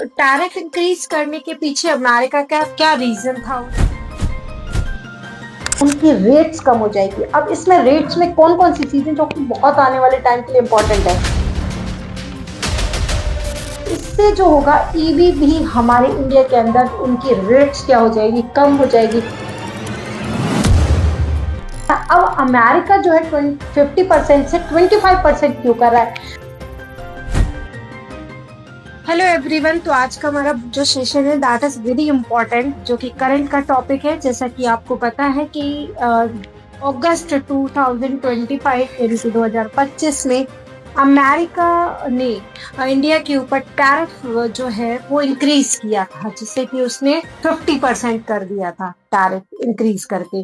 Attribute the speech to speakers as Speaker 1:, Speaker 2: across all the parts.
Speaker 1: Tariff increase करने के पीछे अमेरिका का क्या रीजन था?
Speaker 2: उनकी रेट्स कम हो जाएगी। अब इसमें रेट्स में कौन कौन सी चीजें जो कि बहुत आने वाले टाइम के लिए इम्पोर्टेंट है। इससे जो होगा ईवी भी हमारे इंडिया के अंदर उनकी रेट्स क्या हो जाएगी, कम हो जाएगी। अब अमेरिका जो है 50% से 25% क्यों कर रहा है।
Speaker 1: हेलो एवरीवन, तो आज का हमारा जो सेशन है दैट इज वेरी इंपॉर्टेंट, जो कि करंट का टॉपिक है। जैसा कि आपको पता है कि अगस्त 2025 यानी कि 2025 में अमेरिका ने इंडिया के ऊपर टैरिफ जो है वो इंक्रीज किया था, जिससे कि उसने 50% कर दिया था टैरिफ इंक्रीज करके।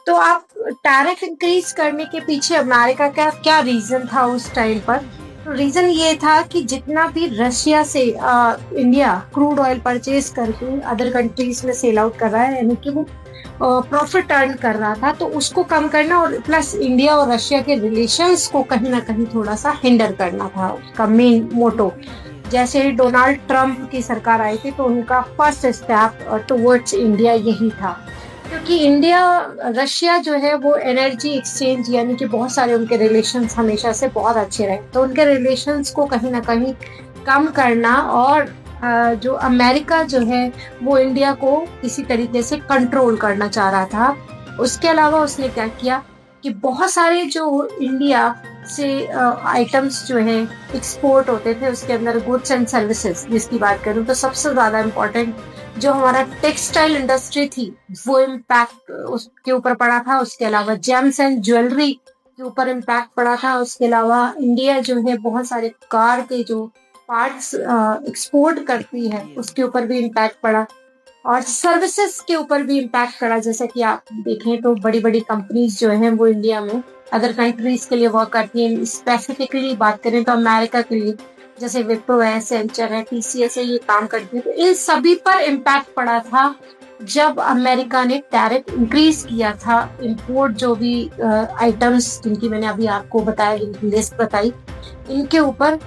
Speaker 1: तो आप टैरिफ इंक्रीज करने के पीछे अमेरिका का क्या रीजन था उस टाइम पर? तो रीजन ये था कि जितना भी रशिया से इंडिया क्रूड ऑयल परचेज करके अदर कंट्रीज में सेल आउट कर रहा है, यानी कि वो प्रॉफिट अर्न कर रहा था, तो उसको कम करना और प्लस इंडिया और रशिया के रिलेशंस को कहीं ना कहीं थोड़ा सा हिंडर करना था उसका मेन मोटो। जैसे डोनाल्ड ट्रंप की सरकार आई थी तो उनका फर्स्ट स्टेप टुवर्ड्स इंडिया यही था, क्योंकि इंडिया रशिया जो है वो एनर्जी एक्सचेंज यानी कि बहुत सारे उनके रिलेशंस हमेशा से बहुत अच्छे रहे, तो उनके रिलेशंस को कहीं ना कहीं कम करना और जो अमेरिका जो है वो इंडिया को किसी तरीके से कंट्रोल करना चाह रहा था। उसके अलावा उसने क्या किया कि बहुत सारे जो इंडिया से आइटम्स जो है एक्सपोर्ट होते थे, उसके अंदर गुड्स एंड सर्विसेज जिसकी बात करूं तो सबसे ज्यादा इम्पोर्टेंट जो हमारा टेक्सटाइल इंडस्ट्री थी वो इम्पैक्ट उसके ऊपर पड़ा था। उसके अलावा जेम्स एंड ज्वेलरी के ऊपर इम्पैक्ट पड़ा था। उसके अलावा इंडिया जो है बहुत सारे कार के जो पार्ट्स एक्सपोर्ट करती है उसके ऊपर भी इम्पैक्ट पड़ा, और सर्विसेज के ऊपर भी इम्पैक्ट पड़ा। जैसे कि आप देखें तो बड़ी बड़ी कंपनीज जो हैं वो इंडिया में अदर कंट्रीज के लिए वर्क करती हैं। स्पेसिफिकली बात करें तो अमेरिका के लिए जैसे विप्रो है, सेंचर है, टीसीएस है, ये काम करती है। तो इन सभी पर इम्पैक्ट पड़ा था जब अमेरिका ने टैरिफ इंक्रीज किया था। इंपोर्ट जो भी आइटम्स जिनकी मैंने अभी आपको बताया, जिनकी लिस्ट बताई, इनके ऊपर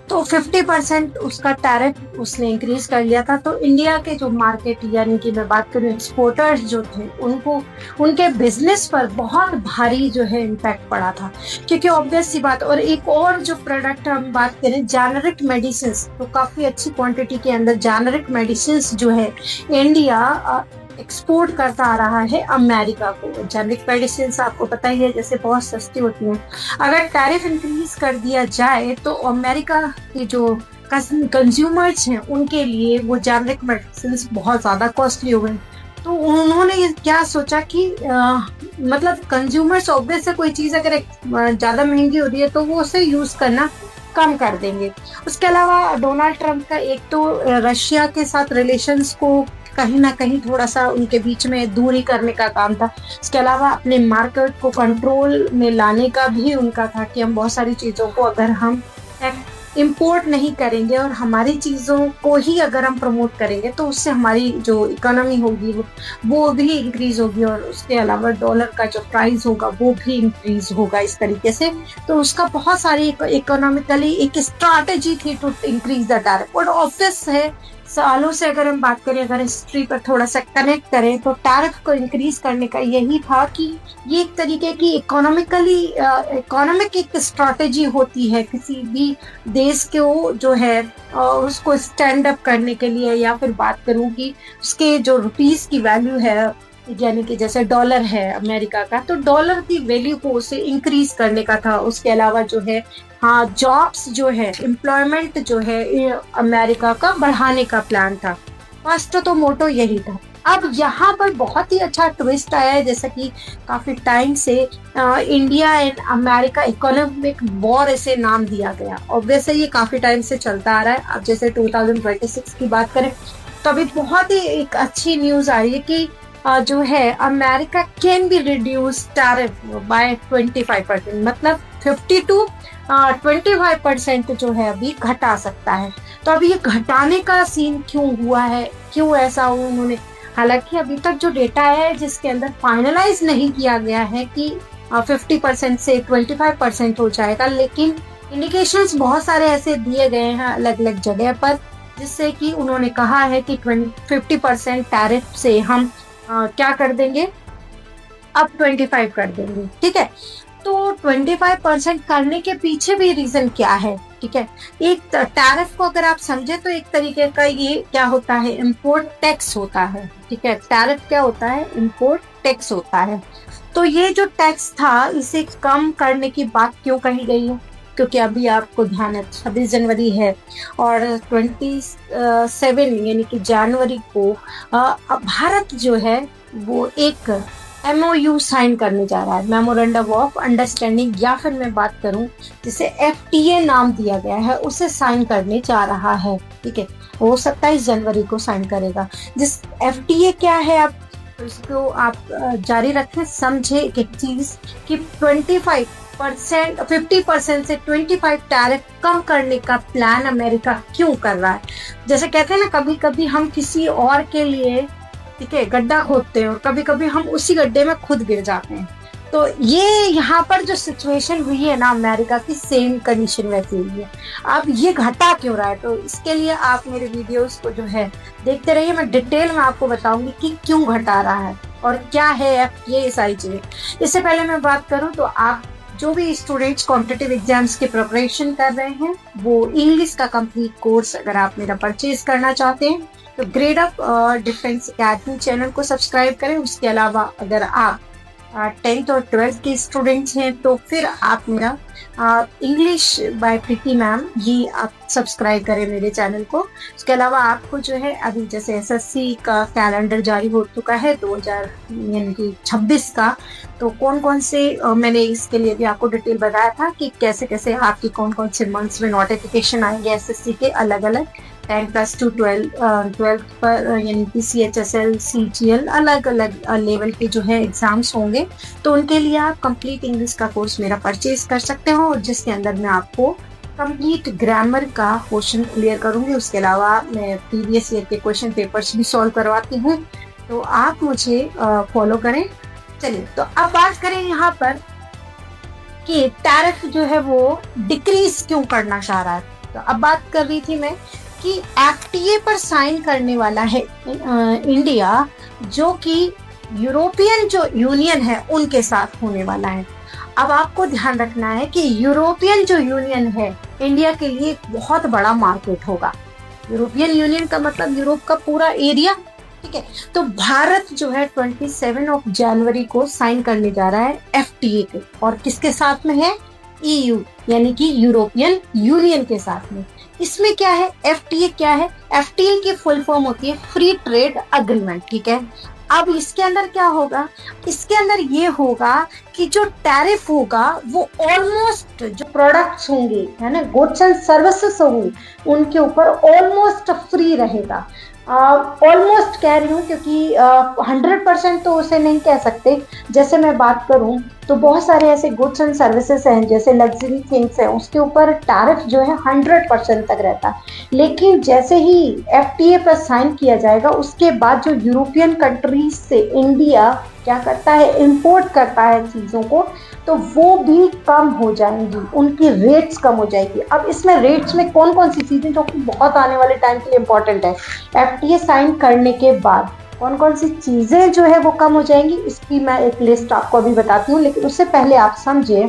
Speaker 1: तो 50% उसका टैरिफ उसने इंक्रीज कर लिया था। तो इंडिया के जो मार्केट यानी कि मैं बात करूं एक्सपोर्टर्स जो थे, उनको उनके बिजनेस पर बहुत भारी जो है इम्पैक्ट पड़ा था, क्योंकि ऑब्वियस सी बात। और एक और जो प्रोडक्ट हम बात करें जेनेरिक मेडिसिन, तो काफी अच्छी क्वांटिटी के अंदर जेनेरिक मेडिसिन जो है इंडिया एक्सपोर्ट करता आ रहा है अमेरिका को। जेनेरिक मेडिसिन आपको पता ही है जैसे बहुत सस्ती होती हैं। अगर टैरिफ इंक्रीज कर दिया जाए तो अमेरिका के जो कंज्यूमर्स हैं उनके लिए वो जेनेरिक मेडिसिन बहुत ज्यादा कॉस्टली हो गए। तो उन्होंने क्या सोचा कि मतलब कंज्यूमर्स ऑब्वियस है, कोई चीज अगर ज्यादा महंगी हो रही है तो वो उसे यूज करना कम कर देंगे। उसके अलावा डोनाल्ड ट्रंप का एक तो रशिया के साथ रिलेशंस को कहीं ना कहीं थोड़ा सा उनके बीच में दूरी करने का काम था। इसके अलावा अपने मार्केट को कंट्रोल में लाने का भी उनका था कि हम बहुत सारी चीज़ों को अगर हम इम्पोर्ट नहीं करेंगे और हमारी चीज़ों को ही अगर हम प्रमोट करेंगे तो उससे हमारी जो इकोनॉमी होगी वो भी इंक्रीज होगी, और उसके अलावा डॉलर का जो प्राइस होगा वो भी इंक्रीज होगा इस तरीके से। तो उसका बहुत सारी इकोनॉमिकली एक स्ट्रैटेजी थी टू इंक्रीज द टैरिफ। और ऑब्वियस है सालों से अगर हम बात करें, अगर हिस्ट्री पर थोड़ा सा कनेक्ट करें तो टैरिफ को इंक्रीज करने का यही था कि ये एक तरीके की इकोनॉमिक एक स्ट्रैटेजी होती है किसी भी देश को जो है उसको स्टैंड अप करने के लिए। या फिर बात करूं कि उसके जो रुपीस की वैल्यू है, यानी कि जैसे डॉलर है अमेरिका का, तो डॉलर की वैल्यू को उसे इंक्रीज करने का था। उसके अलावा जो है हाँ जॉब्स जो है, एम्प्लॉयमेंट जो है अमेरिका का बढ़ाने का प्लान था। फर्स्ट तो मोटो यही था। अब यहाँ पर बहुत ही अच्छा ट्विस्ट आया है, जैसा कि काफी टाइम से India and America economic war ऐसे नाम दिया गया। ऑब्वियसली ये काफी टाइम से चलता आ रहा है। अब जैसे 2026 की बात करें तो अभी बहुत ही एक अच्छी न्यूज आई है कि जो है America can be reduce tariff by 25%, मतलब 50 to 25% जो है अभी घटा सकता है। तो अभी ये घटाने का सीन क्यों हुआ है, क्यों ऐसा हुआ उन्होंने, हालांकि अभी तक जो डेटा है जिसके अंदर फाइनलाइज नहीं किया गया है कि 50% से 25% हो जाएगा, लेकिन इंडिकेशंस बहुत सारे ऐसे दिए गए हैं अलग अलग जगह पर जिससे कि उन्होंने कहा है कि 50% टैरिफ से हम क्या कर देंगे, अब 25 कर देंगे। ठीक है, तो 25% करने के पीछे भी रीजन क्या है? ठीक है, एक टैरिफ को अगर आप समझे तो एक तरीके का ये क्या होता है, इम्पोर्ट टैक्स होता है। ठीक है, टैरिफ क्या होता है, इम्पोर्ट टैक्स होता है। तो ये जो टैक्स था इसे कम करने की बात क्यों कही गई है? क्योंकि अभी आपको ध्यान है 26 जनवरी है और 27 यानी कि जनवरी को भारत जो है वो एक MOU साइन करने जा रहा है, मेमोरेंडम ऑफ अंडरस्टैंडिंग, या फिर मैं बात करूं जिसे FTA नाम दिया गया है, उसे साइन करने जा रहा है। ठीक है, वो 27 जनवरी को साइन करेगा। जिस FTA क्या है, आप इसको आप जारी रखें, समझे एक चीज कि 50% से 25 टैरिफ कम करने का प्लान अमेरिका क्यों कर रहा है? जैसे कहते हैं ना, कभी कभी हम किसी और के लिए, ठीक है, गड्ढा खोदते हैं और कभी कभी हम उसी गड्ढे में खुद गिर जाते हैं। तो ये यहाँ पर जो सिचुएशन हुई है ना अमेरिका की, सेम कंडीशन वैसी हुई है। अब ये घटा क्यों रहा है? तो इसके लिए आप मेरे वीडियोस को जो है देखते रहिए, मैं डिटेल में आपको बताऊंगी कि क्यों घटा रहा है और क्या है ये सारी चीजें। इससे पहले मैं बात करूं तो आप जो भी स्टूडेंट्स कॉम्पिटिटिव एग्जाम्स की प्रिपरेशन कर रहे हैं, वो इंग्लिश का कंप्लीट कोर्स अगर आप मेरा परचेज करना चाहते हैं तो grade up defence academy channel को सब्सक्राइब करें। उसके अलावा अगर आप 10th और 12th के स्टूडेंट्स हैं तो फिर आप मेरा इंग्लिश बाय प्रीति मैम, ये आप सब्सक्राइब करें मेरे चैनल को। उसके अलावा आपको जो है अभी जैसे SSC का कैलेंडर जारी हो चुका है 2026 का, तो कौन कौन से मैंने इसके लिए भी आपको डिटेल बताया था कि कैसे कैसे आपकी कौन कौन से मंथ्स में नोटिफिकेशन आएंगे SSC के अलग अलग 10+2 12th पर, यानी कि CHSL CGL अलग अलग लेवल के जो है एग्जाम्स होंगे। तो उनके लिए आप कंप्लीट इंग्लिश का कोर्स मेरा परचेज कर सकते हो, और जिसके अंदर मैं आपको कंप्लीट ग्रामर का क्वेश्चन क्लियर करूंगी। उसके अलावा मैं प्रीवियस ईयर के क्वेश्चन पेपर्स भी सॉल्व करवाती हूँ, तो आप मुझे फॉलो करें। चलिए, तो अब बात करें यहाँ पर कि टैरिफ जो है वो डिक्रीज क्यों करना चाह रहा है। तो अब बात कर रही थी मैं कि FTA पर साइन करने वाला है इंडिया, जो कि यूरोपियन जो यूनियन है उनके साथ होने वाला है। अब आपको ध्यान रखना है कि यूरोपियन जो यूनियन है इंडिया के लिए एक बहुत बड़ा मार्केट होगा। यूरोपियन यूनियन का मतलब यूरोप का पूरा एरिया। ठीक है, तो भारत जो है 27 जनवरी को साइन करने जा रहा है FTA के, और किसके साथ में है, EU यानी कि यूरोपियन यूनियन के साथ में। इसमें क्या है, FTA क्या है, FTA की फुल फॉर्म होती है फ्री ट्रेड अग्रीमेंट। ठीक है, अब इसके अंदर क्या होगा, इसके अंदर ये होगा कि जो टैरिफ होगा वो ऑलमोस्ट जो प्रोडक्ट्स होंगे, है ना, गुड्स एंड सर्विसेज होंगे, उनके ऊपर ऑलमोस्ट फ्री रहेगा। ऑलमोस्ट कह रही हूँ क्योंकि 100% तो उसे नहीं कह सकते। जैसे मैं बात करूँ तो बहुत सारे ऐसे गुड्स एंड सर्विसेज हैं, जैसे लग्जरी थिंग्स हैं, उसके ऊपर टैरिफ जो है 100% तक रहता है। लेकिन जैसे ही FTA पर साइन किया जाएगा, उसके बाद जो यूरोपियन कंट्रीज से इंडिया क्या करता है, इंपोर्ट करता है चीज़ों को, तो वो भी कम हो जाएंगी, उनकी रेट्स कम हो जाएगी। अब इसमें रेट्स में कौन कौन सी चीज़ें जो कि बहुत आने वाले टाइम के लिए इंपॉर्टेंट है, FTA साइन करने के बाद कौन कौन सी चीज़ें जो है वो कम हो जाएंगी, इसकी मैं एक लिस्ट आपको अभी बताती हूँ। लेकिन उससे पहले आप समझिए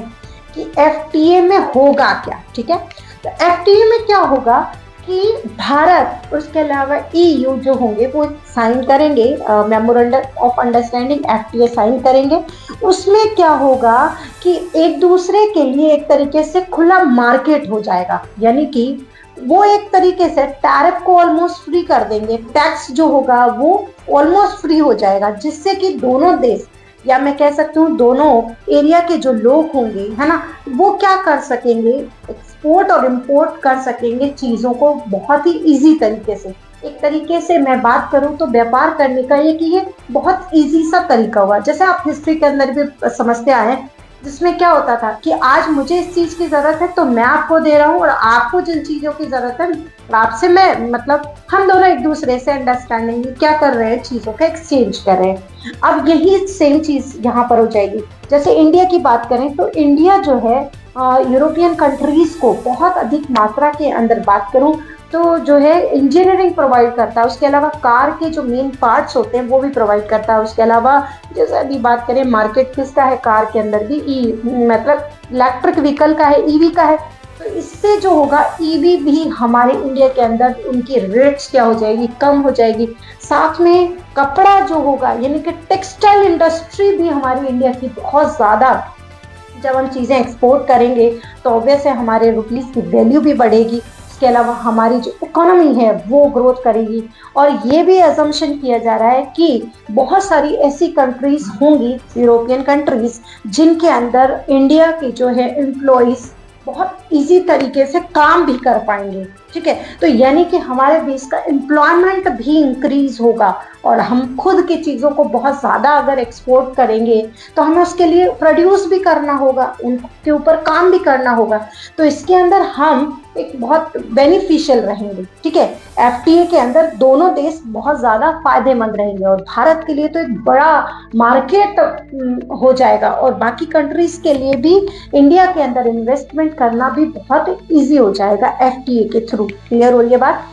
Speaker 1: कि FTA में होगा क्या। ठीक है, तो FTA में क्या होगा कि भारत और उसके अलावा EU जो होंगे वो साइन करेंगे, memorandum of understanding FTA sign करेंगे। उसमें क्या होगा कि एक दूसरे के लिए एक तरीके से खुला मार्केट हो जाएगा, यानी कि वो एक तरीके से टैरिफ को ऑलमोस्ट फ्री कर देंगे, टैक्स जो होगा वो ऑलमोस्ट फ्री हो जाएगा, जिससे कि दोनों देश, या मैं कह सकती हूँ दोनों एरिया के जो लोग होंगे, है ना, वो क्या कर सकेंगे, एक्सपोर्ट और इंपोर्ट कर सकेंगे चीज़ों को बहुत ही इजी तरीके से। एक तरीके से मैं बात करूं तो व्यापार करने का ये बहुत इजी सा तरीका हुआ। जैसे आप हिस्ट्री के अंदर भी समझते आए हैं, जिसमें क्या होता था कि आज मुझे इस चीज़ की ज़रूरत है तो मैं आपको दे रहा हूँ, और आपको जिन चीज़ों की ज़रूरत है आपसे मैं, मतलब हम दोनों एक दूसरे से अंडरस्टैंडिंग क्या कर रहे हैं, चीज़ों का एक्सचेंज कर रहे हैं। अब यही सेम चीज़ यहाँ पर हो जाएगी। जैसे इंडिया की बात करें तो इंडिया जो है यूरोपियन कंट्रीज़ को बहुत अधिक मात्रा के अंदर बात करूँ
Speaker 2: तो जो है इंजीनियरिंग प्रोवाइड करता है, उसके अलावा कार के जो मेन पार्ट्स होते हैं वो भी प्रोवाइड करता है। उसके अलावा जैसे अभी बात करें मार्केट किसका है, कार के अंदर भी मतलब इलेक्ट्रिक व्हीकल का है, ईवी का है। तो इससे जो होगा ईवी भी हमारे इंडिया के अंदर उनकी रेट्स क्या हो जाएगी, कम हो जाएगी। साथ में कपड़ा जो होगा यानी कि टेक्सटाइल इंडस्ट्री भी हमारी इंडिया की बहुत ज़्यादा, जब हम चीज़ें एक्सपोर्ट करेंगे तो ऑब्वियस है हमारे रुपीज़ की वैल्यू भी बढ़ेगी। इसके अलावा हमारी जो इकोनॉमी है वो ग्रोथ करेगी। और ये भी एजम्पशन किया जा रहा है कि बहुत सारी ऐसी कंट्रीज होंगी, यूरोपियन कंट्रीज, जिनके अंदर इंडिया के जो है एम्प्लॉइज बहुत इजी तरीके से काम भी कर पाएंगे। ठीक है, तो यानी कि हमारे देश का एम्प्लॉयमेंट भी इंक्रीज होगा। और हम खुद की चीज़ों को बहुत ज़्यादा अगर एक्सपोर्ट करेंगे तो हमें उसके लिए प्रोड्यूस भी करना होगा, उनके ऊपर काम भी करना होगा। तो इसके अंदर हम एक बहुत बेनिफिशियल रहेंगे। ठीक है, एफटीए के अंदर दोनों देश बहुत ज़्यादा फायदेमंद रहेंगे और भारत के लिए तो एक बड़ा मार्केट हो जाएगा और बाकी कंट्रीज के लिए भी इंडिया के अंदर इन्वेस्टमेंट करना भी बहुत ईजी हो जाएगा एफटीए के थ्रू। क्लियर हो रही है बात?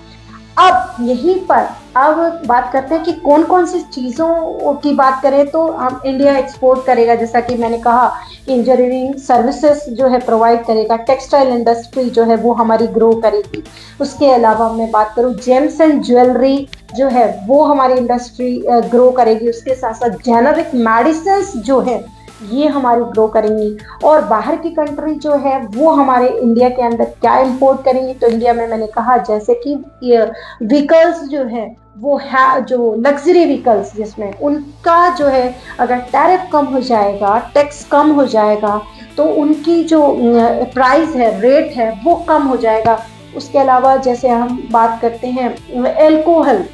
Speaker 2: अब यहीं पर अब बात करते हैं कि कौन कौन सी चीज़ों की बात करें तो हम इंडिया एक्सपोर्ट करेगा। जैसा कि मैंने कहा, इंजीनियरिंग सर्विसेज जो है प्रोवाइड करेगा, टेक्सटाइल इंडस्ट्री जो है वो हमारी ग्रो करेगी। उसके अलावा मैं बात करूँ जेम्स एंड ज्वेलरी जो है वो हमारी इंडस्ट्री ग्रो करेगी। उसके साथ साथ जेनरिक मेडिसिन जो है ये हमारी ग्रो करेंगी। और बाहर की कंट्री जो है वो हमारे इंडिया के अंदर क्या इंपोर्ट करेंगी, तो इंडिया में मैंने कहा जैसे कि व्हीकल्स जो है वो है, जो लग्जरी व्हीकल्स जिसमें उनका जो है अगर टैरिफ कम हो जाएगा, टैक्स कम हो जाएगा तो उनकी जो प्राइस है, रेट है वो कम हो जाएगा। उसके अलावा जैसे हम बात करते हैं एल्कोहल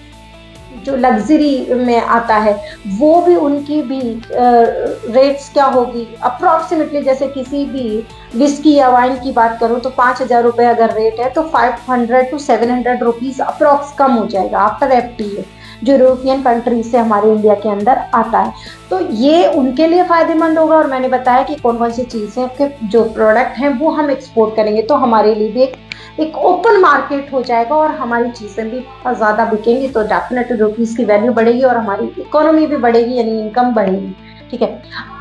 Speaker 2: जो लग्जरी में आता है वो भी उनकी भी रेट्स क्या होगी अप्रॉक्सीमेटली। जैसे किसी भी विस्की या वाइन की बात करूं तो 5,000 रुपये अगर रेट है तो 500 to 700 रुपीज़ अप्रॉक्स कम हो जाएगा आफ्टर एफटीए, जो यूरोपियन कंट्री से हमारे इंडिया के अंदर आता है। तो ये उनके लिए फ़ायदेमंद होगा। और मैंने बताया कि कौन कौन सी चीज़ें के जो प्रोडक्ट हैं वो हम एक्सपोर्ट करेंगे तो हमारे लिए भी एक ओपन मार्केट हो जाएगा और हमारी चीज़ें भी बहुत ज़्यादा बिकेंगी। तो डेफिनेटली रुपीज़ की वैल्यू बढ़ेगी और हमारी इकोनॉमी भी बढ़ेगी, यानी इनकम बढ़ेगी। ठीक है,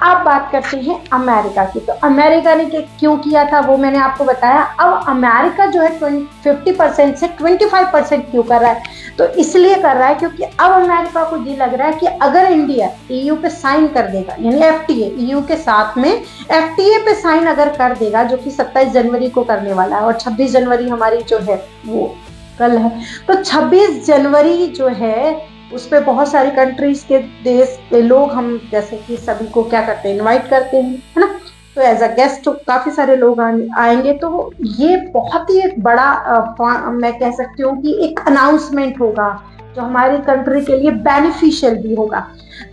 Speaker 2: अब बात करते हैं अमेरिका की। तो अमेरिका ने क्यों किया था वो मैंने आपको बताया। अब अमेरिका जो है 50% से 25% क्यों कर रहा है, तो इसलिए कर रहा है क्योंकि अब अमेरिका को ये लग रहा है कि अगर इंडिया ईयू पे साइन कर देगा, यानी एफटीए, ईयू के साथ में एफटीए पे साइन अगर कर देगा, जो कि 27 जनवरी को करने वाला है और 26 जनवरी हमारी जो है वो कल है, तो 26 जनवरी जो है उस पर बहुत सारी कंट्रीज के देश के लोग हम जैसे कि सभी को क्या करते हैं, इनवाइट करते हैं, है ना। तो एज अ गेस्ट काफ़ी सारे लोग आएंगे। तो ये बहुत ही एक बड़ा मैं कह सकती हूँ कि एक अनाउंसमेंट होगा जो हमारी कंट्री के लिए बेनिफिशियल भी होगा।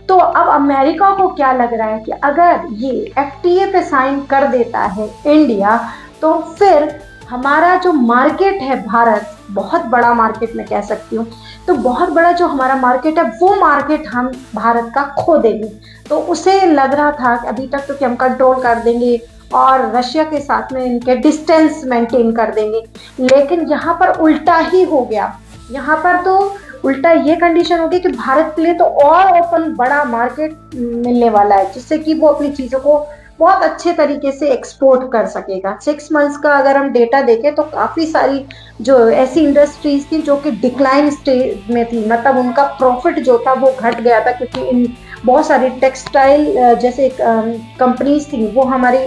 Speaker 2: तो अब अमेरिका को क्या लग रहा है कि अगर ये एफटीए पे साइन कर देता है इंडिया, तो फिर हमारा जो मार्केट है भारत, बहुत बड़ा मार्केट मैं कह सकती हूँ, तो बहुत बड़ा जो हमारा मार्केट है वो मार्केट हम भारत का खो देंगे। तो उसे लग रहा था कि अभी तक तो कि हम कंट्रोल कर देंगे और रशिया के साथ में इनके डिस्टेंस मेंटेन कर देंगे, लेकिन यहाँ पर उल्टा ही हो गया। यहाँ पर तो उल्टा ये कंडीशन होगी कि भारत के लिए तो और ओपन बड़ा मार्केट मिलने वाला है, जिससे कि वो अपनी चीज़ों को बहुत अच्छे तरीके से एक्सपोर्ट कर सकेगा। 6 मंथ्स का अगर हम डेटा देखें तो काफ़ी सारी जो ऐसी इंडस्ट्रीज थी जो कि डिक्लाइन स्टेज में थी, मतलब उनका प्रॉफिट जो था वो घट गया था, क्योंकि इन बहुत सारी टेक्सटाइल जैसे कंपनीज थी वो हमारी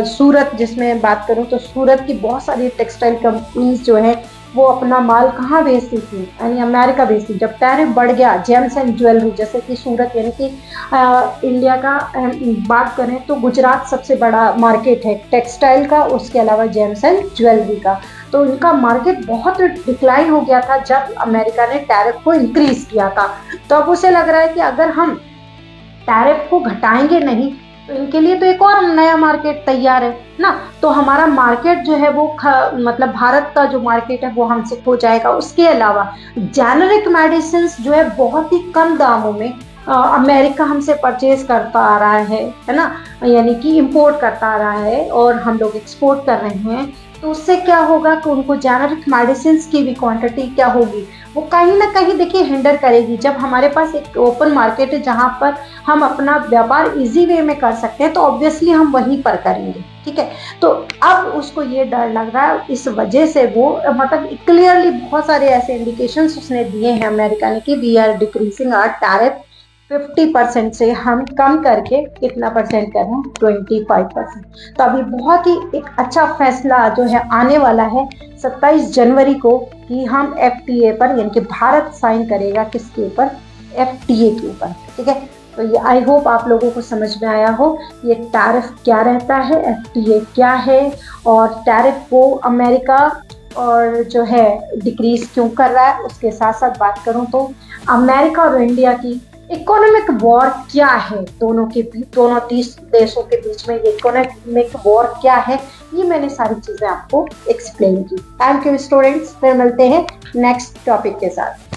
Speaker 2: सूरत, जिसमें बात करूं तो सूरत की बहुत सारी टेक्सटाइल कंपनीज जो है वो अपना माल कहाँ बेचती थी, यानी अमेरिका बेचती। जब टैरिफ बढ़ गया, जेम्स एंड ज्वेलरी जैसे कि सूरत, यानी कि इंडिया का बात करें तो गुजरात सबसे बड़ा मार्केट है टेक्सटाइल का, उसके अलावा जेम्स एंड ज्वेलरी का। तो इनका मार्केट बहुत डिक्लाइन हो गया था जब अमेरिका ने टैरिफ को इंक्रीज किया था। तो अब उसे लग रहा है कि अगर हम टैरिफ को घटाएंगे नहीं तो इनके लिए तो एक और नया मार्केट तैयार है ना। तो हमारा मार्केट जो है वो मतलब भारत का जो मार्केट है वो हमसे खो जाएगा। उसके अलावा जेनरिक मेडिसिन जो है बहुत ही कम दामों में अमेरिका हमसे परचेज करता आ रहा है ना, यानी कि इंपोर्ट करता आ रहा है और हम लोग एक्सपोर्ट कर रहे हैं। तो उससे क्या होगा कि उनको जेनरिक मेडिसिन की भी क्वांटिटी क्या होगी, वो कहीं ना कहीं देखिए हिंडर करेगी। जब हमारे पास एक ओपन मार्केट है जहाँ पर हम अपना व्यापार इजी वे में कर सकते हैं, तो ऑब्वियसली हम वहीं पर करेंगे, ठीक है। तो अब उसको ये डर लग रहा है, इस वजह से वो मतलब क्लियरली बहुत सारे ऐसे इंडिकेशंस उसने दिए हैं अमेरिका ने कि we are decreasing our tariff 50% से हम कम करके कितना परसेंट कर रहे हैं, 25%। तो अभी बहुत ही एक अच्छा फैसला जो है आने वाला है 27 जनवरी को, कि हम एफटीए पर, यानी कि भारत साइन करेगा किसके ऊपर, एफटीए के ऊपर, ठीक है। तो ये आई होप आप लोगों को समझ में आया हो ये टैरिफ क्या रहता है, एफटीए क्या है, और टैरिफ को अमेरिका और जो है डिक्रीज क्यों कर रहा है। उसके साथ साथ बात करूं तो अमेरिका और इंडिया की इकोनॉमिक वॉर क्या है, दोनों 30 देशों के बीच में ये इकोनॉमिक वॉर क्या है, ये मैंने सारी चीजें आपको एक्सप्लेन की। थैंक यू स्टूडेंट्स, फिर मिलते हैं नेक्स्ट टॉपिक के साथ।